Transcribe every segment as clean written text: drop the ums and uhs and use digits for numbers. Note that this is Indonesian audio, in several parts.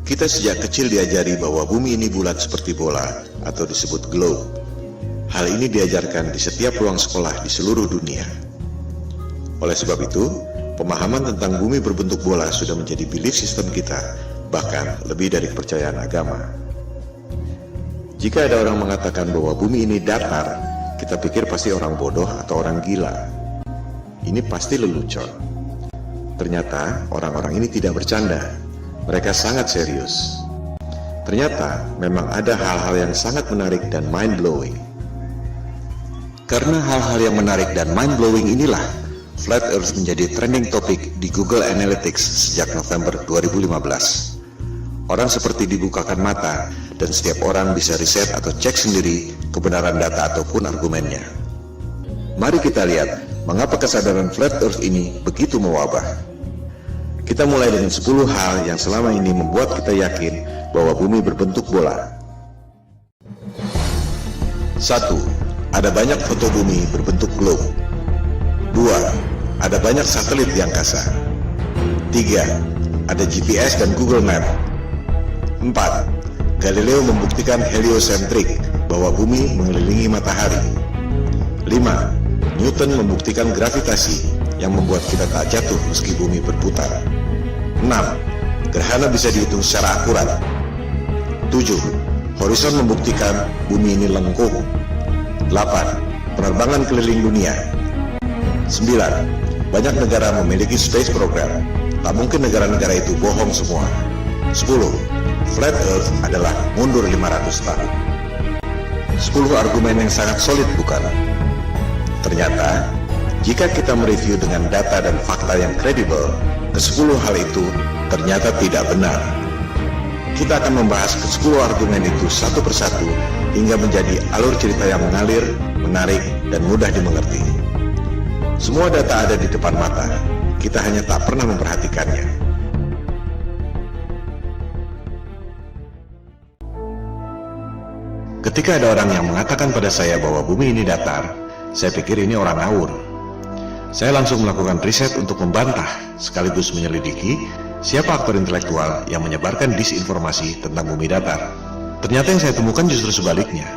Kita sejak kecil diajari bahwa bumi ini bulat seperti bola atau disebut globe. Hal ini diajarkan di setiap ruang sekolah di seluruh dunia. Oleh sebab itu, pemahaman tentang bumi berbentuk bola sudah menjadi belief system kita, bahkan lebih dari kepercayaan agama. Jika ada orang mengatakan bahwa bumi ini datar, kita pikir pasti orang bodoh atau orang gila. Ini pasti lelucon. Ternyata orang-orang ini tidak bercanda. Mereka sangat serius. Ternyata memang ada hal-hal yang sangat menarik dan mind-blowing. Karena hal-hal yang menarik dan mind-blowing inilah, Flat Earth menjadi trending topik di Google Analytics sejak November 2015. Orang seperti dibukakan mata dan setiap orang bisa riset atau cek sendiri kebenaran data ataupun argumennya. Mari kita lihat mengapa kesadaran Flat Earth ini begitu mewabah. Kita mulai dengan 10 hal yang selama ini membuat kita yakin bahwa bumi berbentuk bola. 1. Ada banyak foto bumi berbentuk globe. 2. Ada banyak satelit di angkasa. 3. Ada GPS dan Google Map. 4. Galileo membuktikan heliosentrik, bahwa bumi mengelilingi matahari. 5. Newton membuktikan gravitasi, yang membuat kita tak jatuh meski bumi berputar. 6. Gerhana bisa dihitung secara akurat. 7. Horizon membuktikan bumi ini lengkung. 8. Penerbangan keliling dunia. 9. Banyak negara memiliki space program. Tak mungkin negara-negara itu bohong semua. 10. Flat Earth adalah mundur 500 tahun. 10 argumen yang sangat solid, bukan? Ternyata, jika kita mereview dengan data dan fakta yang kredibel, ke-10 hal itu ternyata tidak benar. Kita akan membahas ke-10 argumen itu satu persatu hingga menjadi alur cerita yang mengalir, menarik, dan mudah dimengerti. Semua data ada di depan mata, kita hanya tak pernah memperhatikannya. Ketika ada orang yang mengatakan pada saya bahwa bumi ini datar, saya pikir ini orang ngawur. Saya langsung melakukan riset untuk membantah, sekaligus menyelidiki siapa aktor intelektual yang menyebarkan disinformasi tentang bumi datar. Ternyata yang saya temukan justru sebaliknya.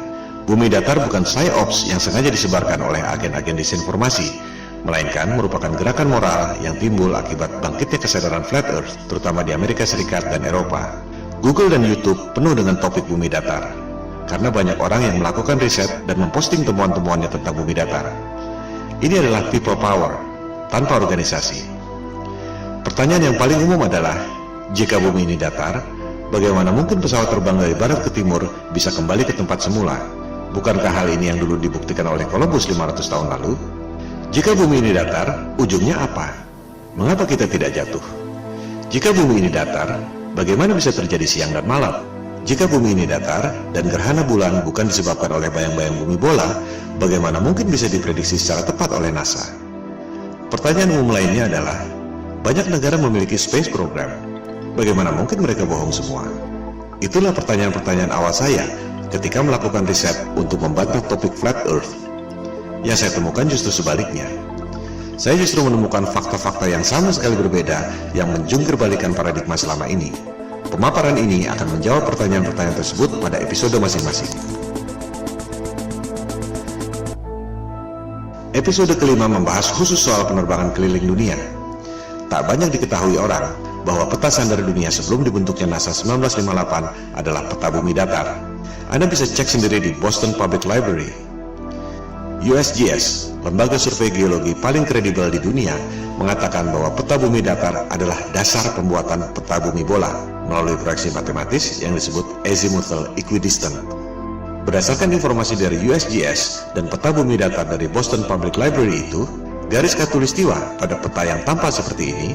Bumi datar bukan psyops yang sengaja disebarkan oleh agen-agen disinformasi, melainkan merupakan gerakan moral yang timbul akibat bangkitnya kesadaran Flat Earth, terutama di Amerika Serikat dan Eropa. Google dan YouTube penuh dengan topik bumi datar, karena banyak orang yang melakukan riset dan memposting temuan-temuannya tentang bumi datar. Ini adalah people power, tanpa organisasi. Pertanyaan yang paling umum adalah, jika bumi ini datar, bagaimana mungkin pesawat terbang dari barat ke timur bisa kembali ke tempat semula? Bukankah hal ini yang dulu dibuktikan oleh Columbus 500 tahun lalu? Jika bumi ini datar, ujungnya apa? Mengapa kita tidak jatuh? Jika bumi ini datar, bagaimana bisa terjadi siang dan malam? Jika bumi ini datar dan gerhana bulan bukan disebabkan oleh bayang-bayang bumi bola, bagaimana mungkin bisa diprediksi secara tepat oleh NASA? Pertanyaan umum lainnya adalah, banyak negara memiliki space program. Bagaimana mungkin mereka bohong semua? Itulah pertanyaan-pertanyaan awal saya ketika melakukan riset untuk membantah topik Flat Earth. Yang saya temukan justru sebaliknya. Saya justru menemukan fakta-fakta yang sama sekali berbeda yang menjungkir balikan paradigma selama ini. Pemaparan ini akan menjawab pertanyaan-pertanyaan tersebut pada episode masing-masing. Episode kelima membahas khusus soal penerbangan keliling dunia. Tak banyak diketahui orang bahwa peta sandar dunia sebelum dibentuknya NASA 1958 adalah peta bumi datar. Anda bisa cek sendiri di Boston Public Library. USGS, lembaga survei geologi paling kredibel di dunia, mengatakan bahwa peta bumi datar adalah dasar pembuatan peta bumi bola melalui proyeksi matematis yang disebut azimuthal equidistant. Berdasarkan informasi dari USGS dan peta bumi datar dari Boston Public Library itu, garis khatulistiwa pada peta yang tampak seperti ini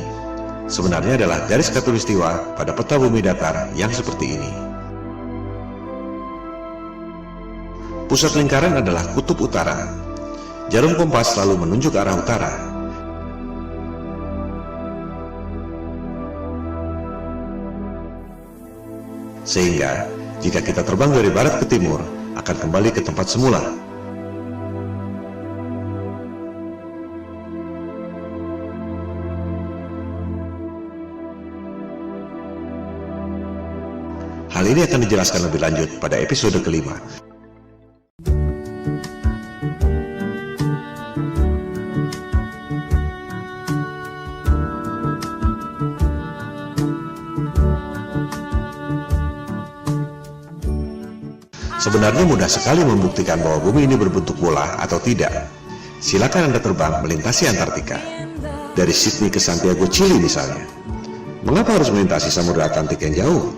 sebenarnya adalah garis khatulistiwa pada peta bumi datar yang seperti ini. Pusat lingkaran adalah kutub utara. Jarum kompas selalu menunjuk arah utara. Sehingga, jika kita terbang dari barat ke timur, akan kembali ke tempat semula. Hal ini akan dijelaskan lebih lanjut pada episode kelima. Sebenarnya mudah sekali membuktikan bahwa bumi ini berbentuk bola atau tidak. Silakan Anda terbang melintasi Antartika. Dari Sydney ke Santiago, Chili misalnya. Mengapa harus melintasi Samudra Atlantik yang jauh?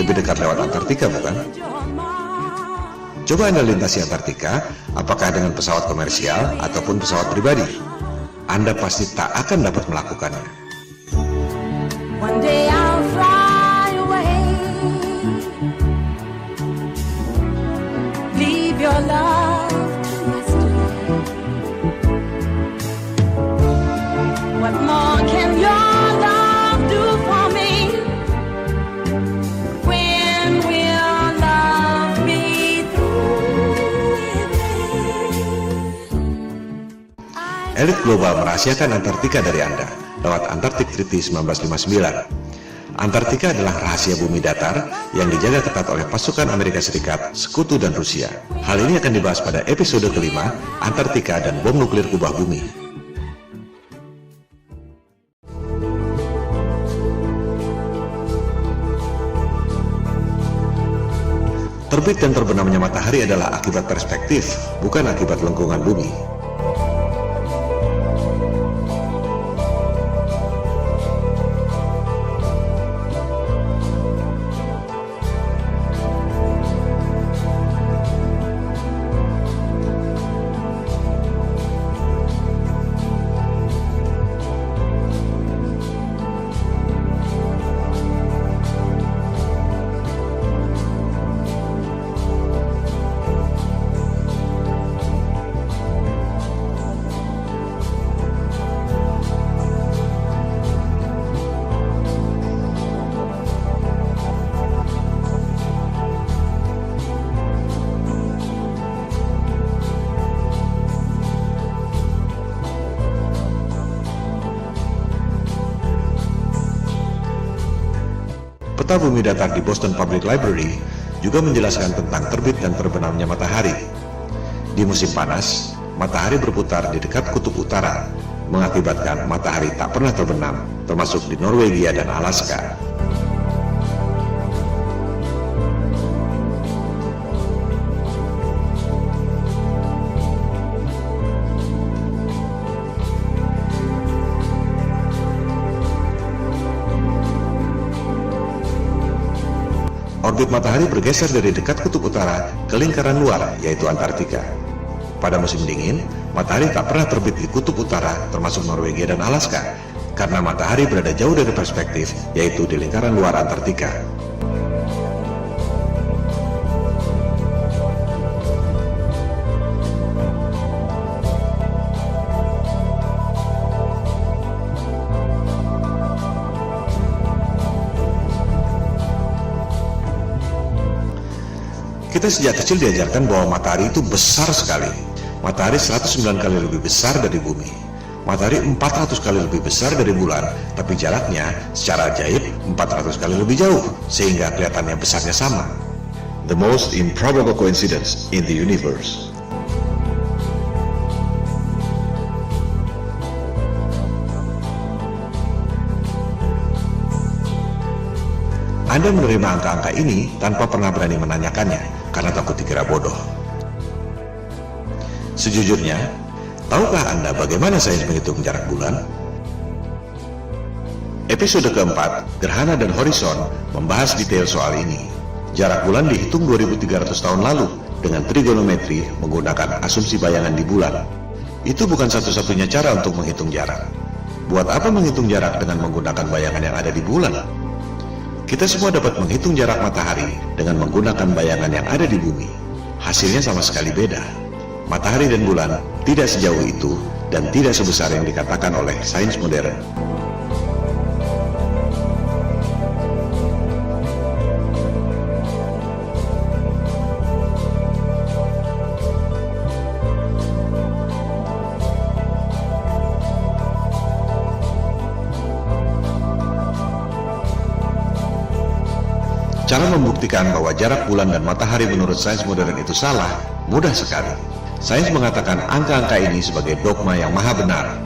Lebih dekat lewat Antartika, bukan? Coba Anda lintasi Antartika, apakah dengan pesawat komersial ataupun pesawat pribadi. Anda pasti tak akan dapat melakukannya. One day I'll fly away, leave your love to yesterday. What more can your love do for me? When will love be through with me? Elit global merahasiakan Antartika dari Anda lewat Antarctic Treaty 1959. Antartika adalah rahasia bumi datar yang dijaga ketat oleh pasukan Amerika Serikat, Sekutu, dan Rusia. Hal ini akan dibahas pada episode kelima, Antartika dan bom nuklir kubah bumi. Terbit dan terbenamnya matahari adalah akibat perspektif, bukan akibat lengkungan bumi. Peta bumi datar di Boston Public Library juga menjelaskan tentang terbit dan terbenamnya matahari. Di musim panas, matahari berputar di dekat kutub utara, mengakibatkan matahari tak pernah terbenam, termasuk di Norwegia dan Alaska. Orbit matahari bergeser dari dekat kutub utara ke lingkaran luar, yaitu Antartika. Pada musim dingin, matahari tak pernah terbit di kutub utara, termasuk Norwegia dan Alaska, karena matahari berada jauh dari perspektif, yaitu di lingkaran luar Antartika. Kita sejak kecil diajarkan bahwa matahari itu besar sekali. Matahari 109 kali lebih besar dari bumi. Matahari 400 kali lebih besar dari bulan, tapi jaraknya secara ajaib 400 kali lebih jauh, sehingga kelihatannya besarnya sama. The most improbable coincidence in the universe. Anda menerima angka-angka ini tanpa pernah berani menanyakannya, karena takut dikira bodoh. Sejujurnya, tahukah Anda bagaimana sains menghitung jarak bulan? Episode keempat, Gerhana dan Horizon, membahas detail soal ini. Jarak bulan dihitung 2300 tahun lalu dengan trigonometri menggunakan asumsi bayangan di bulan. Itu bukan satu-satunya cara untuk menghitung jarak. Buat apa menghitung jarak dengan menggunakan bayangan yang ada di bulan? Kita semua dapat menghitung jarak matahari dengan menggunakan bayangan yang ada di bumi. Hasilnya sama sekali beda. Matahari dan bulan tidak sejauh itu dan tidak sebesar yang dikatakan oleh sains modern. Cara membuktikan membuktikan bahwa jarak bulan dan matahari menurut sains modern itu salah mudah sekali. Sains mengatakan angka-angka ini sebagai dogma yang maha benar.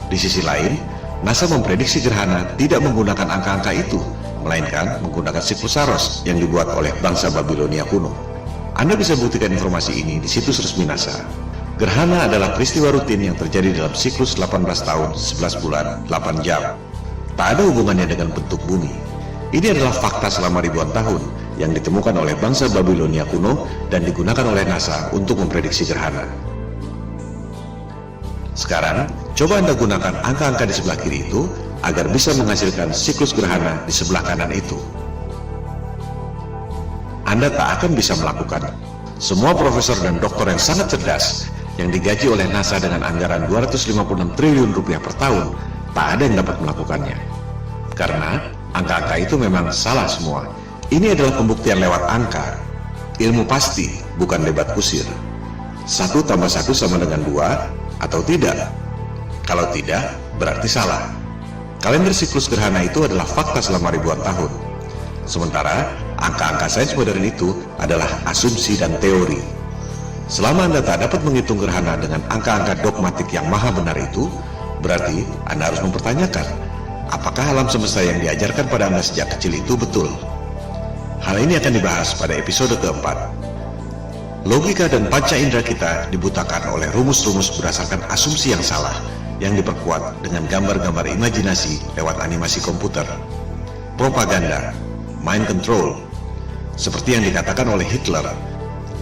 Di sisi lain, NASA memprediksi gerhana tidak menggunakan angka-angka itu, melainkan menggunakan siklus Saros yang dibuat oleh bangsa Babilonia kuno. Anda bisa buktikan informasi ini di situs resmi NASA. Gerhana adalah peristiwa rutin yang terjadi dalam siklus 18 tahun, 11 bulan, 8 jam. Tak ada hubungannya dengan bentuk bumi. Ini adalah fakta selama ribuan tahun yang ditemukan oleh bangsa Babilonia kuno dan digunakan oleh NASA untuk memprediksi gerhana. Sekarang, coba Anda gunakan angka-angka di sebelah kiri itu agar bisa menghasilkan siklus gerhana di sebelah kanan itu. Anda tak akan bisa melakukan. Semua profesor dan doktor yang sangat cerdas yang digaji oleh NASA dengan anggaran 256 triliun rupiah per tahun, tak ada yang dapat melakukannya. Karena angka-angka itu memang salah semua. Ini adalah pembuktian lewat angka. Ilmu pasti, bukan debat kusir. 1 tambah 1 sama dengan 2 atau tidak? Kalau tidak, berarti salah. Kalender siklus gerhana itu adalah fakta selama ribuan tahun. Sementara, angka-angka sains modern itu adalah asumsi dan teori. Selama Anda tak dapat menghitung gerhana dengan angka-angka dogmatik yang maha benar itu, berarti Anda harus mempertanyakan, apakah alam semesta yang diajarkan pada Anda sejak kecil itu betul? Hal ini akan dibahas pada episode keempat. Logika dan panca indera kita dibutakan oleh rumus-rumus berdasarkan asumsi yang salah, yang diperkuat dengan gambar-gambar imajinasi lewat animasi komputer. Propaganda, mind control, seperti yang dikatakan oleh Hitler.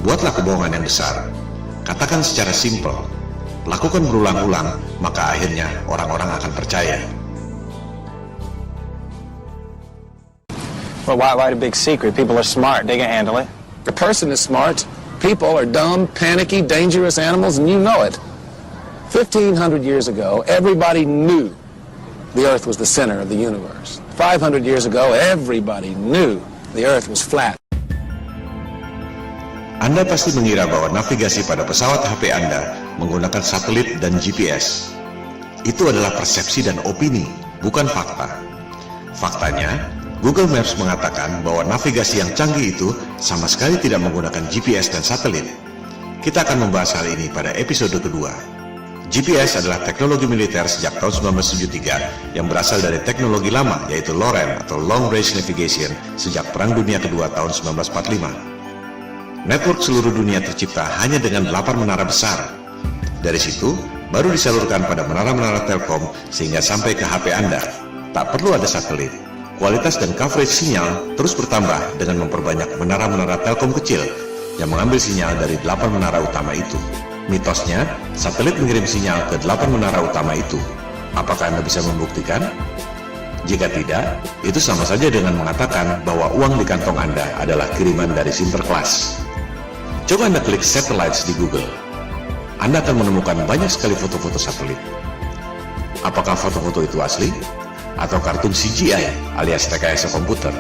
Buatlah kebohongan yang besar, katakan secara simpel, lakukan berulang-ulang, maka akhirnya orang-orang akan percaya. Well, why the big secret? People are smart. They can handle it. The person is smart. People are dumb, panicky, dangerous animals, and you know it. 1,500 years ago, everybody knew the Earth was the center of the universe. 500 years ago, everybody knew the Earth was flat. Anda pasti mengira bahwa navigasi pada pesawat HP Anda menggunakan satelit dan GPS. Itu adalah persepsi dan opini, bukan fakta. Faktanya, Google Maps mengatakan bahwa navigasi yang canggih itu sama sekali tidak menggunakan GPS dan satelit. Kita akan membahas hal ini pada episode kedua. GPS adalah teknologi militer sejak tahun 1973 yang berasal dari teknologi lama, yaitu LORAN atau Long Range Navigation sejak Perang Dunia Kedua tahun 1945. Network seluruh dunia tercipta hanya dengan 8 menara besar. Dari situ, baru disalurkan pada menara-menara Telkom sehingga sampai ke HP Anda. Tak perlu ada satelit. Kualitas dan coverage sinyal terus bertambah dengan memperbanyak menara-menara Telkom kecil yang mengambil sinyal dari 8 menara utama itu. Mitosnya, satelit mengirim sinyal ke 8 menara utama itu. Apakah Anda bisa membuktikan? Jika tidak, itu sama saja dengan mengatakan bahwa uang di kantong Anda adalah kiriman dari Sinterklas. Coba Anda klik satellites di Google. Anda akan menemukan banyak sekali foto-foto satelit. Apakah foto-foto itu asli? Atau kartun CGI alias rekayasa komputer?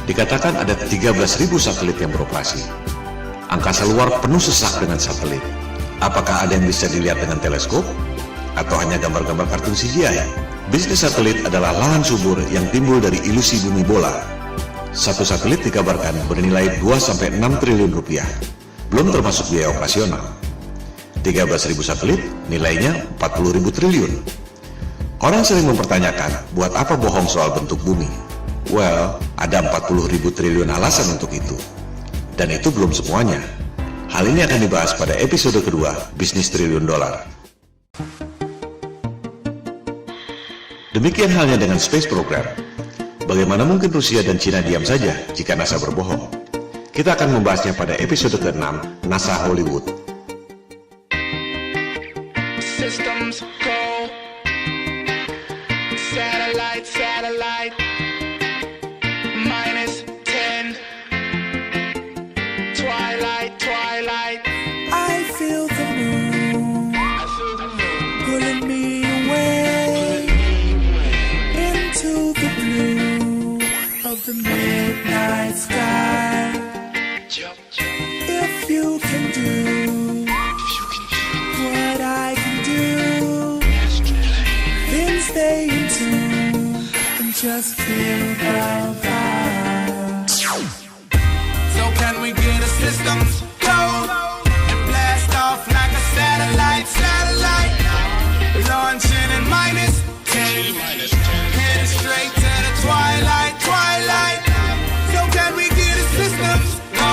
Dikatakan ada 13.000 satelit yang beroperasi. Angkasa luar penuh sesak dengan satelit. Apakah ada yang bisa dilihat dengan teleskop? Atau hanya gambar-gambar kartun CGI? Bisnis satelit adalah lahan subur yang timbul dari ilusi bumi bola. Satu satelit dikabarkan bernilai 2-6 triliun rupiah, belum termasuk biaya operasional. 13.000 satelit nilainya 40.000 triliun. Orang sering mempertanyakan, buat apa bohong soal bentuk bumi? Well, ada 40.000 triliun alasan untuk itu. Dan itu belum semuanya. Hal ini akan dibahas pada episode kedua, Bisnis Triliun Dolar. Demikian halnya dengan Space Program. Bagaimana mungkin Rusia dan Cina diam saja jika NASA berbohong? Kita akan membahasnya pada episode ke-6, NASA Hollywood. Systems go. Satellite, satellite. -10. Twilight, twilight. I feel the moon pulling me away into the blue of the midnight sky. If you can do what I can do, then stay in tune just feel the vibe. So can we get a systems go and blast off like a satellite? Launching in -10, headed straight to the twilight. So can we get a systems go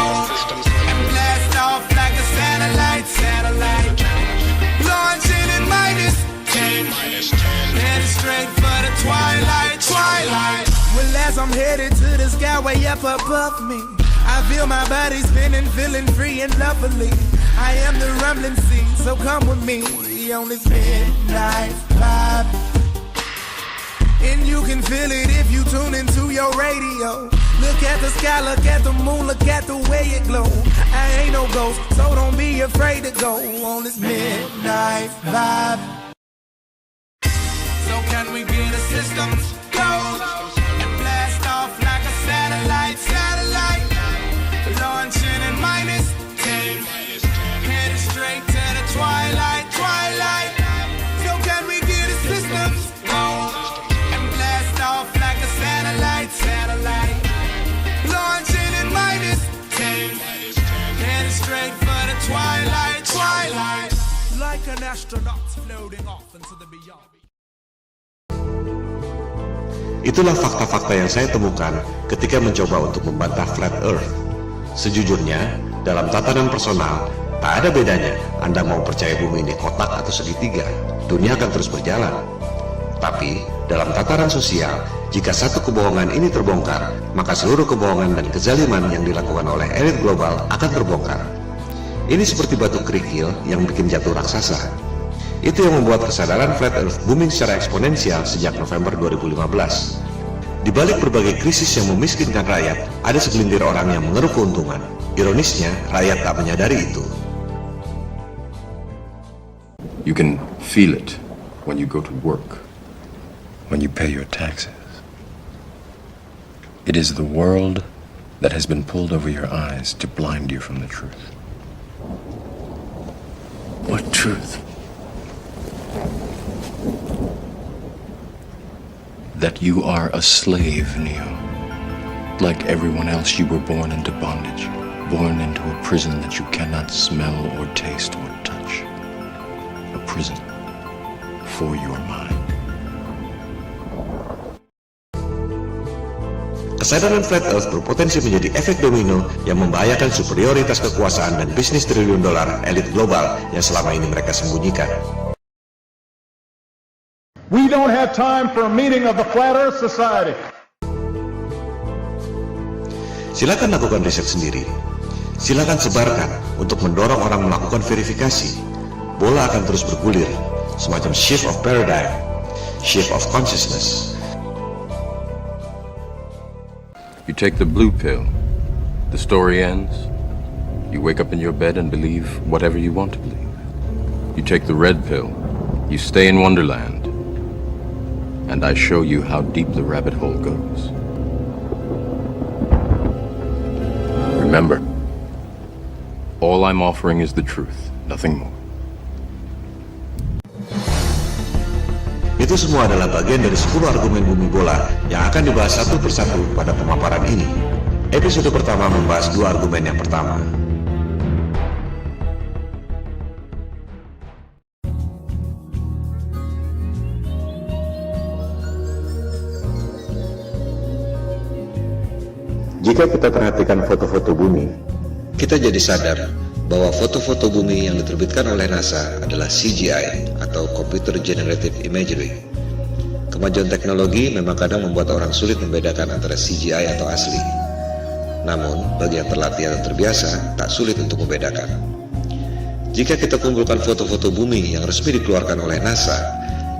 and blast off like a satellite? Launching in -10, headed straight for the twilight. Well, as I'm headed to the sky way up above me, I feel my body spinning, feeling free and lovely. I am the rumbling sea, so come with me on this midnight vibe. And you can feel it if you tune into your radio. Look at the sky, look at the moon, look at the way it glow. I ain't no ghost, so don't be afraid to go on this midnight vibe. So can we get a systems go and blast off like a satellite? Launching in -10, headed straight to the twilight. So can we get a systems go and blast off like a satellite? Launching in -10, headed straight for the twilight. Like an astronaut floating off into the beyond. Itulah fakta-fakta yang saya temukan ketika mencoba untuk membantah Flat Earth. Sejujurnya, dalam tatanan personal, tak ada bedanya Anda mau percaya bumi ini kotak atau segitiga, dunia akan terus berjalan. Tapi, dalam tataran sosial, jika satu kebohongan ini terbongkar, maka seluruh kebohongan dan kezaliman yang dilakukan oleh elit global akan terbongkar. Ini seperti batu kerikil yang bikin jatuh raksasa. Itu yang membuat kesadaran Flat Earth booming secara eksponensial sejak November 2015. Di balik berbagai krisis yang memiskinkan rakyat, ada segelintir orang yang mengeruk keuntungan. Ironisnya, rakyat tak menyadari itu. You can feel it when you go to work, when you pay your taxes. It is the world that has been pulled over your eyes to blind you from the truth. What truth? That you are a slave, Neo. Like everyone else, you were born into bondage, born into a prison that you cannot smell or taste or touch. A prison for your mind. Kesadaran Flat Earth berpotensi menjadi efek domino yang membahayakan superioritas kekuasaan dan bisnis triliun dolar elit global yang selama ini mereka sembunyikan. We don't have time for a meeting of the Flat Earth Society. Silakan lakukan riset sendiri. Silakan sebarkan untuk mendorong orang melakukan verifikasi. Bola akan terus bergulir, semacam shift of paradigm, shift of consciousness. You take the blue pill, the story ends. You wake up in your bed and believe whatever you want to believe. You take the red pill, you stay in Wonderland, and I show you how deep the rabbit hole goes. Remember, all I'm offering is the truth, nothing more. Itu semua adalah bagian dari 10 argumen bumi bola yang akan dibahas satu persatu pada pemaparan ini. Episode pertama membahas 2 argumen yang pertama. Jika kita perhatikan foto-foto bumi, kita jadi sadar bahwa foto-foto bumi yang diterbitkan oleh NASA adalah CGI atau Computer Generated Imagery. Kemajuan teknologi memang kadang membuat orang sulit membedakan antara CGI atau asli. Namun, bagi yang terlatih atau terbiasa, tak sulit untuk membedakan. Jika kita kumpulkan foto-foto bumi yang resmi dikeluarkan oleh NASA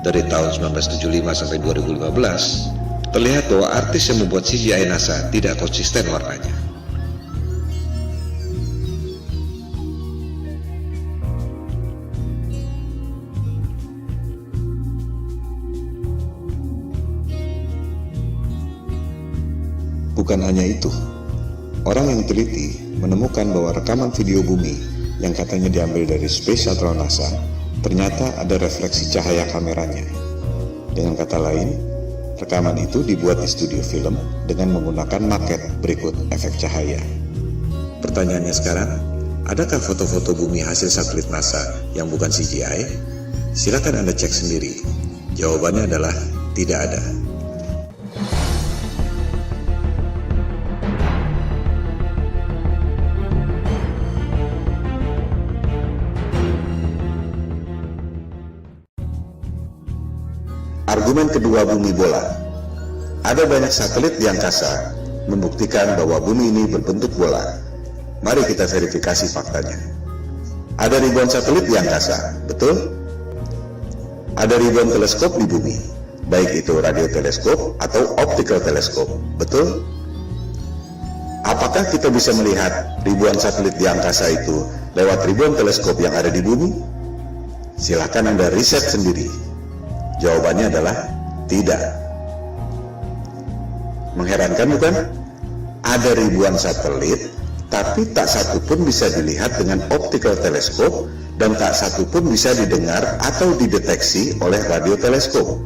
dari tahun 1975 sampai 2015, terlihat bahwa artis yang membuat CGI NASA tidak konsisten warnanya. Bukan hanya itu, orang yang teliti menemukan bahwa rekaman video bumi yang katanya diambil dari Space Shuttle NASA ternyata ada refleksi cahaya kameranya. Dengan kata lain, Rekaman itu dibuat di studio film dengan menggunakan maket berikut efek cahaya. Pertanyaannya sekarang, adakah foto-foto bumi hasil satelit NASA yang bukan CGI? Silakan Anda cek sendiri. Jawabannya adalah tidak ada. Argumen kedua bumi bola. Ada banyak satelit di angkasa membuktikan bahwa bumi ini berbentuk bola. Mari kita verifikasi faktanya. Ada ribuan satelit di angkasa, betul? Ada ribuan teleskop di bumi, baik itu radioteleskop atau optical teleskop, betul? Apakah kita bisa melihat ribuan satelit di angkasa itu lewat ribuan teleskop yang ada di bumi? Silakan Anda riset sendiri. Jawabannya adalah tidak. Mengherankan bukan? Ada ribuan satelit, tapi tak satu pun bisa dilihat dengan optical teleskop dan tak satu pun bisa didengar atau dideteksi oleh radioteleskop.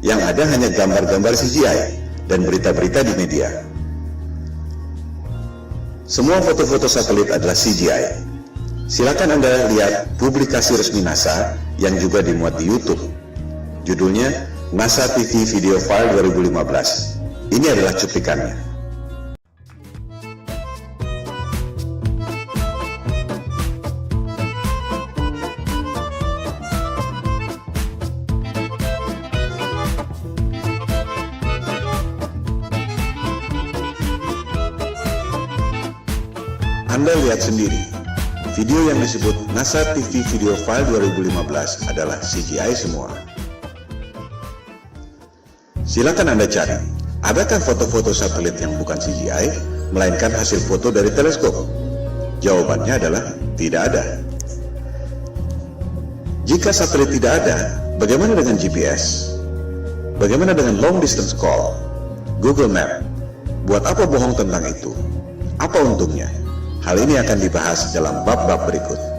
Yang ada hanya gambar-gambar CGI dan berita-berita di media. Semua foto-foto satelit adalah CGI. Silakan Anda lihat publikasi resmi NASA yang juga dimuat di YouTube. Judulnya NASA TV Video File 2015. Ini adalah cuplikannya. Anda lihat sendiri, video yang disebut NASA TV Video File 2015 adalah CGI semua. Silakan Anda cari, adakah foto-foto satelit yang bukan CGI, melainkan hasil foto dari teleskop? Jawabannya adalah tidak ada. Jika satelit tidak ada, bagaimana dengan GPS? Bagaimana dengan long distance call? Google Map? Buat apa bohong tentang itu? Apa untungnya? Hal ini akan dibahas dalam bab-bab berikut.